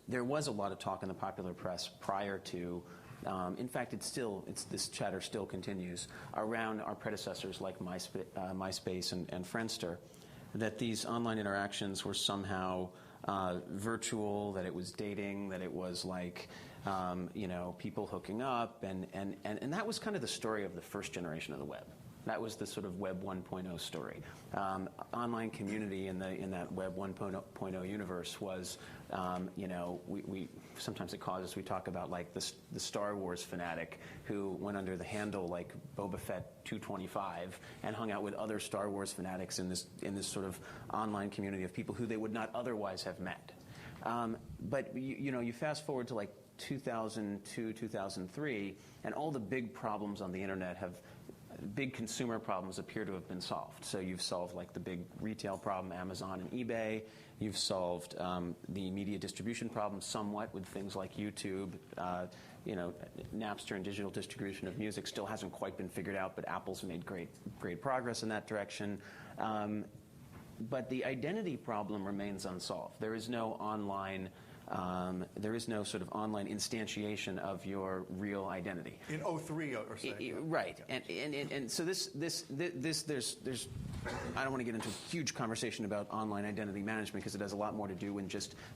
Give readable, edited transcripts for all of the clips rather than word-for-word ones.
there was a lot of talk in the popular press prior to, in fact, this chatter still continues around our predecessors like MySpace and Friendster, that these online interactions were somehow virtual, that it was dating, that it was like, people hooking up, and that was kind of the story of the first generation of the web. That was the sort of Web 1.0 story. Online community in that Web 1.0 universe was, we sometimes at causes we talk about like the Star Wars fanatic who went under the handle like Boba Fett 225 and hung out with other Star Wars fanatics in this sort of online community of people who they would not otherwise have met. But you fast forward to like 2002, 2003, and all the big problems on the internet big consumer problems appear to have been solved. So you've solved like the big retail problem, Amazon and eBay. You've solved the media distribution problem somewhat with things like YouTube. Napster and digital distribution of music still hasn't quite been figured out, but Apple's made great progress in that direction. But the identity problem remains unsolved. There is no sort of online instantiation of your real identity. In 2003 or say. Right. And so there's I don't want to get into a huge conversation about online identity management because it has a lot more to do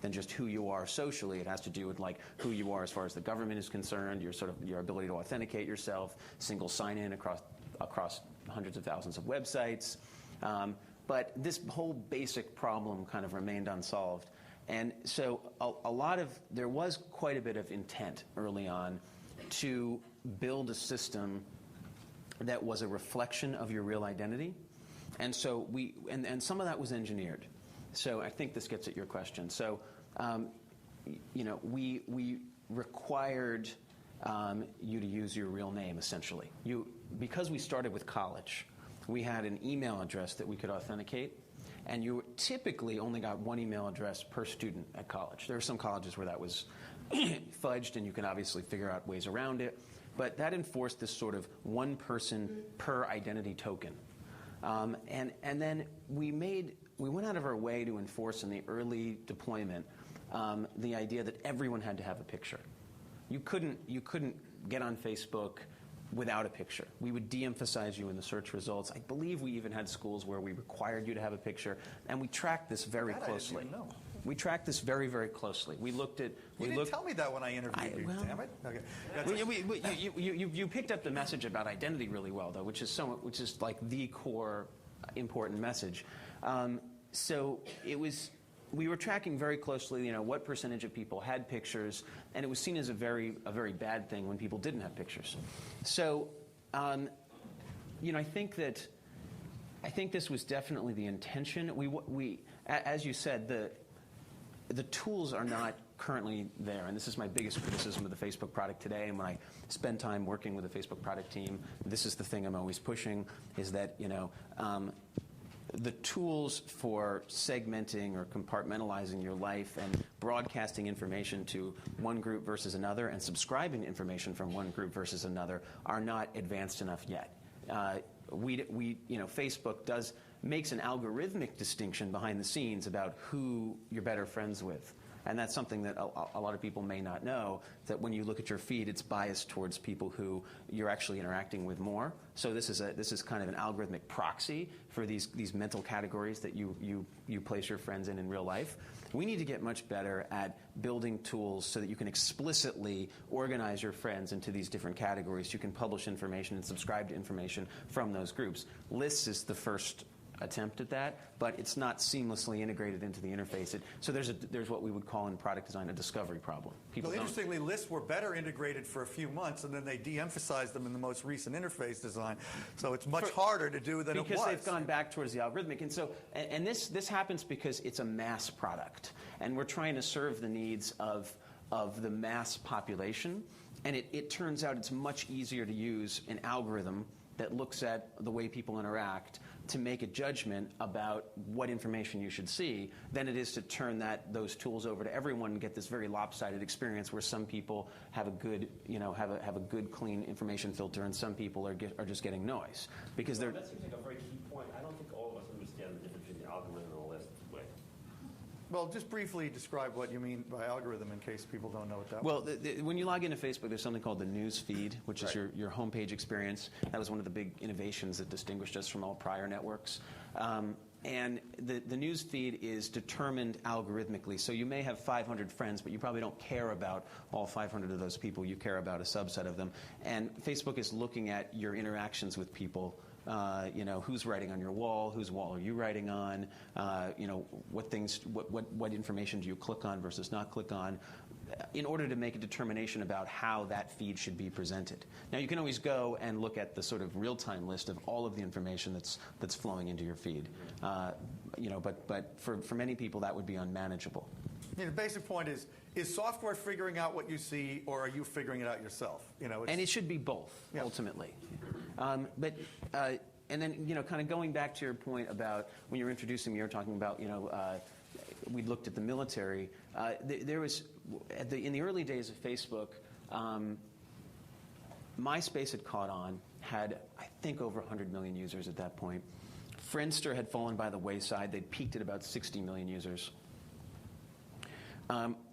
than just who you are socially. It has to do with like who you are as far as the government is concerned, your ability to authenticate yourself, single sign-in across hundreds of thousands of websites. But this whole basic problem kind of remained unsolved. And so there was quite a bit of intent early on to build a system that was a reflection of your real identity. And so and some of that was engineered. So I think this gets at your question. So, we required you to use your real name, essentially. Because we started with college, we had an email address that we could authenticate. And you typically only got one email address per student at college. There are some colleges where that was fudged, and you can obviously figure out ways around it. But that enforced this sort of one person per identity token. And then we went out of our way to enforce in the early deployment the idea that everyone had to have a picture. You couldn't get on Facebook without a picture. We would de-emphasize you in the search results. I believe we even had schools where we required you to have a picture, and we tracked this very closely. I didn't know. We tracked this very, very closely. You didn't tell me that when I interviewed you. Well, damn it. Okay. You picked up the message about identity really well, though, which is like the core important message. So it was. We were tracking very closely, what percentage of people had pictures, and it was seen as a very bad thing when people didn't have pictures. So, I think this was definitely the intention. We as you said, the tools are not currently there, and this is my biggest criticism of the Facebook product today. And when I spend time working with the Facebook product team, this is the thing I'm always pushing: is that the tools for segmenting or compartmentalizing your life and broadcasting information to one group versus another and subscribing information from one group versus another are not advanced enough yet. Facebook makes an algorithmic distinction behind the scenes about who you're better friends with. And that's something that a lot of people may not know, that when you look at your feed, it's biased towards people who you're actually interacting with more. So this is kind of an algorithmic proxy for these mental categories that you place your friends in real life. We need to get much better at building tools so that you can explicitly organize your friends into these different categories. You can publish information and subscribe to information from those groups. Lists is the first attempt at that, but it's not seamlessly integrated into the interface. So there's what we would call in product design a discovery problem. Interestingly, lists were better integrated for a few months, and then they de-emphasized them in the most recent interface design. So it's much harder to do than it was. Because they've gone back towards the algorithmic. And so, and this happens because it's a mass product, and we're trying to serve the needs of the mass population. And it turns out it's much easier to use an algorithm that looks at the way people interact to make a judgment about what information you should see than it is to turn those tools over to everyone and get this very lopsided experience where some people have a good, have a good, clean information filter, and some people are just getting noise because they're. That seems like a very key point. I don't think all of us understand the difference between the algorithm and a list. Well, just briefly describe what you mean by algorithm in case people don't know what that Well, when you log into Facebook, there's something called the news feed, which is your homepage experience. That was one of the big innovations that distinguished us from all prior networks. And the news feed is determined algorithmically. So you may have 500 friends, but you probably don't care about all 500 of those people. You care about a subset of them. And Facebook is looking at your interactions with people. Who's writing on your wall? Whose wall are you writing on? What information do you click on versus not click on? In order to make a determination about how that feed should be presented. Now, you can always go and look at the sort of real-time list of all of the information that's flowing into your feed. But for many people, that would be unmanageable. The basic point is software figuring out what you see, or are you figuring it out yourself? And it should be both, ultimately. And then, kind of going back to your point about when you were introducing me, you were talking about, we looked at the military. There was, in the early days of Facebook, MySpace had caught on, had, I think, over 100 million users at that point. Friendster had fallen by the wayside. They'd peaked at about 60 million users.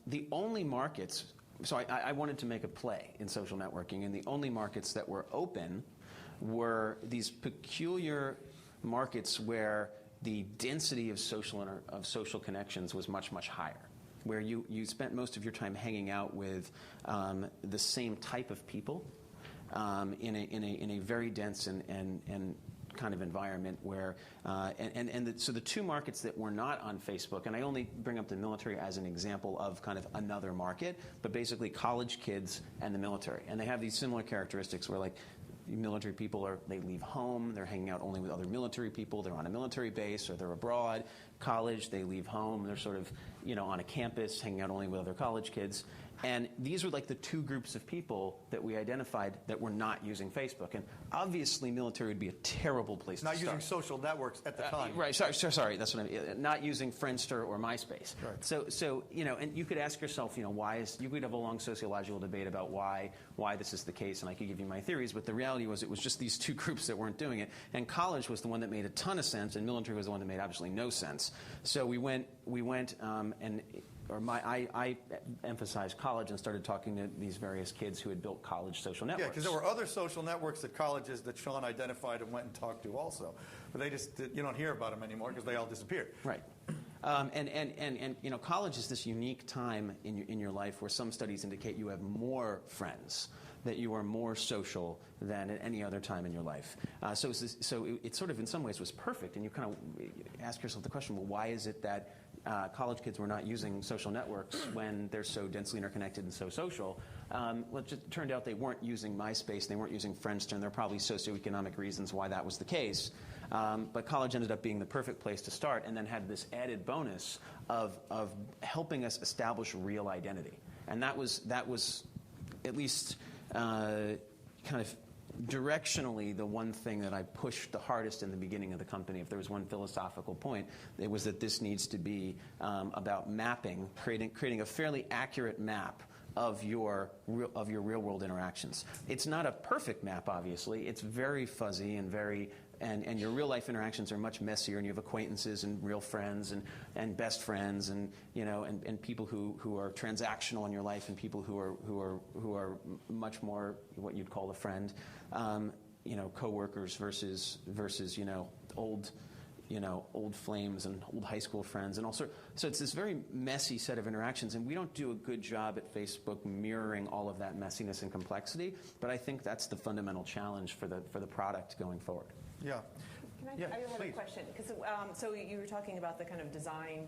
The only markets, so I wanted to make a play in social networking, and the only markets that were open were these peculiar markets where the density of social connections was much, much higher, where you spent most of your time hanging out with the same type of people in a very dense and kind of environment where so the two markets that were not on Facebook, and I only bring up the military as an example of kind of another market, but basically college kids and the military, and they have these similar characteristics where, like, military people they leave home, they're hanging out only with other military people, they're on a military base or they're abroad. College, they leave home, they're sort of on a campus hanging out only with other college kids. And these were like the two groups of people that we identified that were not using Facebook. And obviously, military would be a terrible place to start. Not using social networks at the time. Right. Sorry. That's what I mean. Not using Friendster or MySpace. Right. So and you could ask yourself, why is? You could have a long sociological debate about why this is the case, and I could give you my theories. But the reality was, it was just these two groups that weren't doing it. And college was the one that made a ton of sense, and military was the one that made absolutely no sense. So I emphasized college and started talking to these various kids who had built college social networks. Yeah, because there were other social networks at colleges that Sean identified and went and talked to also. But you don't hear about them anymore because they all disappeared. Right. And college is this unique time in your life where some studies indicate you have more friends, that you are more social than at any other time in your life. So it sort of, in some ways, was perfect. And you kind of ask yourself the question, well, why is it that college kids were not using social networks when they're so densely interconnected and so social? Well, it just turned out they weren't using MySpace, they weren't using Friendster, and there are probably socioeconomic reasons why that was the case. But college ended up being the perfect place to start, and then had this added bonus of helping us establish real identity. And that was at least kind of directionally the one thing that I pushed the hardest in the beginning of the company. If there was one philosophical point, it was that this needs to be about mapping, creating a fairly accurate map of your real world interactions. It's not a perfect map, obviously. It's very fuzzy and and your real life interactions are much messier, and you have acquaintances and real friends and best friends and people who are transactional in your life, and people who are much more what you'd call a friend, coworkers versus old flames and old high school friends and all sorts. So it's this very messy set of interactions, and we don't do a good job at Facebook mirroring all of that messiness and complexity. But I think that's the fundamental challenge for the product going forward. Yeah. I have a question, because so you were talking about the kind of design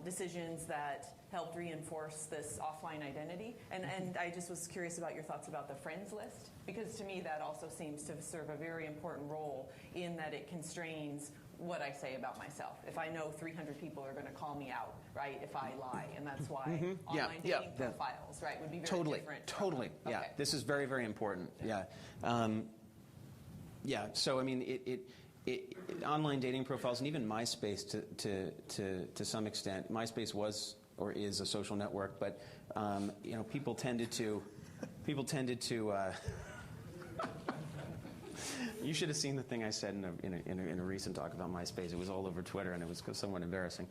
decisions that helped reinforce this offline identity, and I just was curious about your thoughts about the friends list, because to me that also seems to serve a very important role in that it constrains what I say about myself. If I know 300 people are going to call me out, right, if I lie, and that's why online dating profiles, right, would be very different. Totally. Yeah. Okay. This is very, very important. Yeah. So I mean, online dating profiles, and even MySpace to some extent. MySpace was or is a social network, but people tended to You should have seen the thing I said in a recent talk about MySpace. It was all over Twitter, and it was somewhat embarrassing.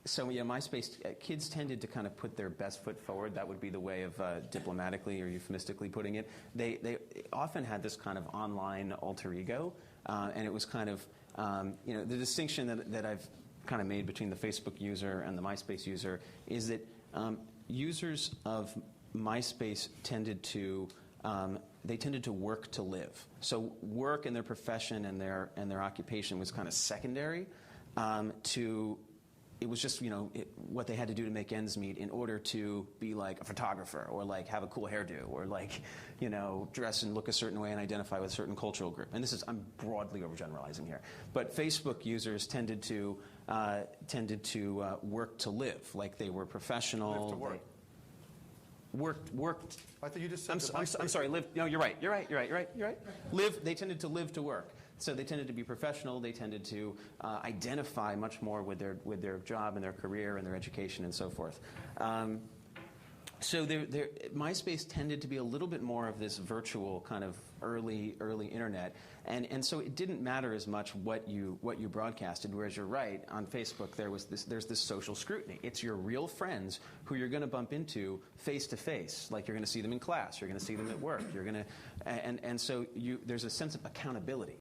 So yeah, MySpace, kids tended to kind of put their best foot forward. That would be the way of diplomatically or euphemistically putting it. They often had this kind of online alter ego, and it was kind of, the distinction that I've kind of made between the Facebook user and the MySpace user is that users of MySpace tended to work to live. So work and their profession and their occupation was kind of secondary to. It was just, what they had to do to make ends meet in order to be like a photographer or like have a cool hairdo or like, dress and look a certain way and identify with a certain cultural group. And I'm broadly overgeneralizing here. But Facebook users tended to work to live, like they were professional. Live to work. Worked. I thought you just said I'm sorry. Live. No, you're right. You're right. Live. They tended to live to work. So they tended to be professional. They tended to identify much more with their job and their career and their education and so forth. So MySpace tended to be a little bit more of this virtual kind of early internet, and so it didn't matter as much what you broadcasted. Whereas you're right, on Facebook there's this social scrutiny. It's your real friends who you're going to bump into face to face, like you're going to see them in class, you're going to see them at work, and so there's a sense of accountability.